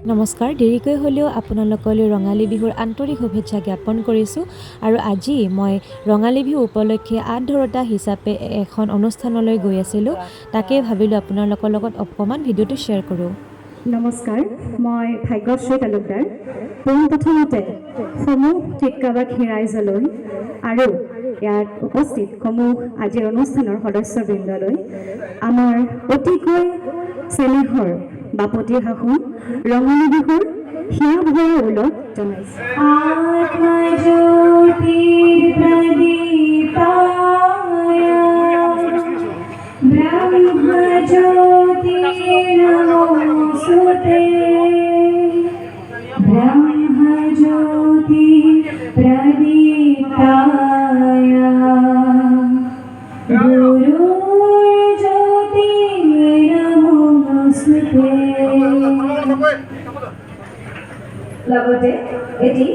নমস্কাৰ, দেৰিকৈ হ'লেও আপোনালোকলৈ ৰঙালী বিহুৰ আন্তৰিক শুভেচ্ছা জ্ঞাপন কৰিছোঁ। আৰু আজি মই ৰঙালী বিহু উপলক্ষে আঁতধৰোঁতা হিচাপে এখন অনুষ্ঠানলৈ গৈ আছিলোঁ। তাকে ভাবিলোঁ আপোনালোকৰ লগত অকণমান ভিডিঅ'টো শ্বেয়াৰ কৰোঁ। নমস্কাৰ, মই ভাগ্যশ্ৰী তালুকদাৰ। পোনপ্ৰথমতে সমূহ ঠিকাবাসী ৰাইজলৈ আৰু ইয়াত উপস্থিত সমূহ আজিৰ অনুষ্ঠানৰ সদস্যবৃন্দলৈ আমাৰ অতিকৈ চেনেহৰ বাপতি সাহোন ৰঙালী বিহুৰ হিয়া ভৰা ওলগ জনাইছোঁ। ब्रह्मज्योति प्रदीप्ताय गुरुर्ज्योति नमोस्तुते। লগতে এটি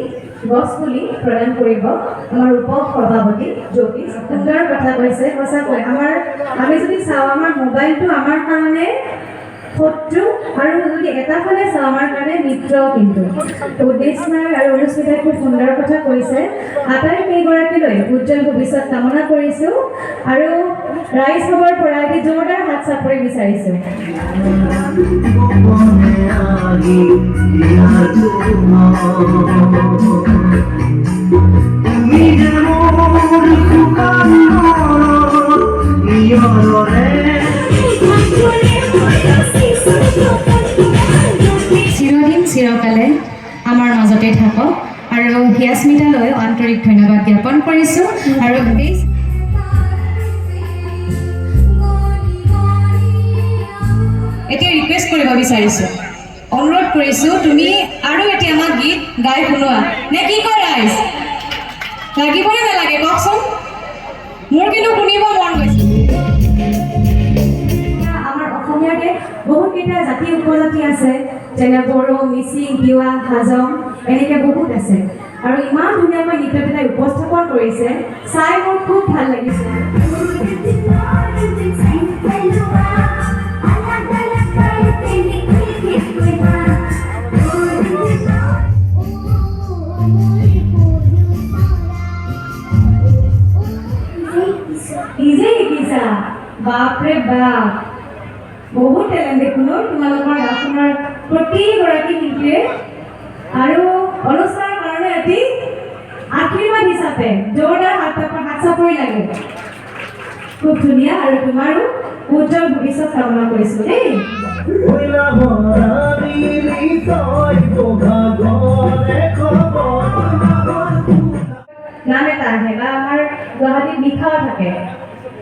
গছপুলি প্ৰদান কৰিব আমাৰ উপ সভাপতি জ্যোতি। সুন্দৰ কথা কৈছে, সঁচাকৈ আমি যদি চাওঁ আমাৰ মোবাইলটো আমাৰ কাৰণে শত্ৰু আৰু যদি এটা ফালে চাওঁ আমাৰ কাৰণে মিত্ৰ। কিন্তু উদ্দেশ্য আৰু অনুষ্ঠিতাই খুব সুন্দৰ কথা কৈছে। আটাইকেইগৰাকীলৈ উজ্জ্বল ভৱিষ্যত কামনা কৰিছোঁ আৰু ৰাইজ সভাৰ পৰা এটি জোৰদাৰ হাত চাপৰি বিচাৰিছোঁ। চিৰদিন চিৰকালে আমাৰ মাজতে থাকক আৰু হিয়াস্মিতালৈ আন্তৰিক ধন্যবাদ জ্ঞাপন কৰিছোঁ। আৰু এতিয়া ৰিকুৱেষ্ট কৰিব বিচাৰিছোঁ, অনুৰোধ কৰিছোঁ, তুমি আৰু এতিয়া আমাক গীত গাই শুনোৱা নে কি কয় ৰাইজ? লাগিবনে নালাগে কওকচোন? মোৰ কিন্তু শুনিব মন গৈছে। আমাৰ অসমীয়াতে বহুতকেইটা জাতি উপজাতি আছে, যেনে বড়ো, মিচিং, তিৱা, হাজং, এনেকৈ বহুত আছে। আৰু ইমান ধুনীয়াকৈ নৃত্যকেইটাই উপস্থাপন কৰিছে, চাই মোৰ খুব ভাল লাগিছে। নিজে শিকিছা? বাপৰে বাপ, বহুত টেলেণ্ট দেখোন তোমালোকৰ গাঁওখনৰ প্ৰতিগৰাকী শিল্পীয়ে। আৰু অনুষ্ঠানৰ কাৰণে এটি আশীৰ্বাদ হিচাপে জোৰদাৰ হাত চাপৰি লাগে। খুব ধুনীয়া আৰু তোমাৰো উজ্জ্বল ভৱিষ্যত কামনা কৰিছোঁ দেই। নাম এটা আহে বা আমাৰ গুৱাহাটীত লিখাও থাকে।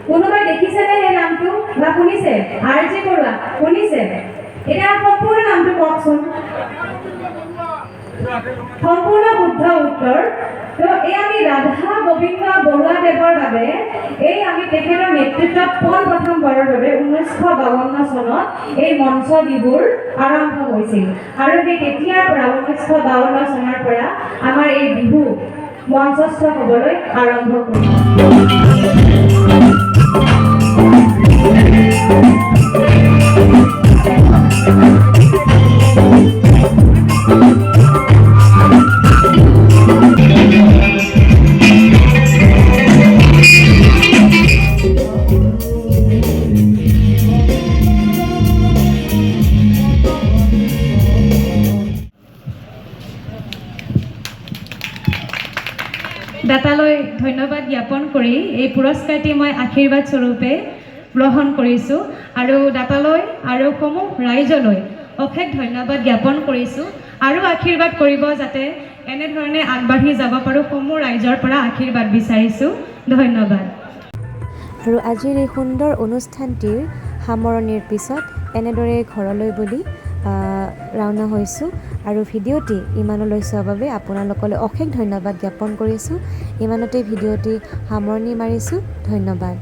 কোনোবাই দেখিছেনে সেই নামটো বা শুনিছে? আৰ.জি. বৰুৱা শুনিছে? এতিয়া সম্পূৰ্ণ নামটো কওকচোন। সম্পূৰ্ণ শুদ্ধ উত্তৰ। তো এই আমি ৰাধা গোবিন্দ বৰুৱাদেৱৰ বাবে আমি তেখেতৰ নেতৃত্বত পোনপ্ৰথমবাৰৰ বাবে 1952 চনত এই মঞ্চ বিহুৰ আৰম্ভ হৈছিল। আৰু সেই তেতিয়াৰ পৰা 1952 চনৰ পৰা আমাৰ এই বিহু মঞ্চস্থ হ'বলৈ আৰম্ভ কৰিছিল। দাতালৈ ধন্যবাদ জ্ঞাপন কৰি এই পুৰস্কাৰটি মই আশীৰ্বাদ স্বৰূপে গ্ৰহণ কৰিছোঁ। আৰু দাতালৈ আৰু সমূহ ৰাইজলৈ অশেষ ধন্যবাদ জ্ঞাপন কৰিছোঁ। আৰু আশীৰ্বাদ কৰিব যাতে এনেধৰণে আগবাঢ়ি যাব পাৰোঁ, সমূহ ৰাইজৰ পৰা আশীৰ্বাদ বিচাৰিছোঁ। ধন্যবাদ। আৰু আজিৰ এই সুন্দৰ অনুষ্ঠানটিৰ সামৰণিৰ পিছত এনেদৰে ঘৰলৈ বুলি ৰাওনা হৈছোঁ। আৰু ভিডিঅ'টি ইমানলৈ চোৱাৰ বাবে আপোনালোকলৈ অশেষ ধন্যবাদ জ্ঞাপন কৰিছোঁ। ইমানতে ভিডিঅ'টি সামৰণি মাৰিছোঁ। ধন্যবাদ।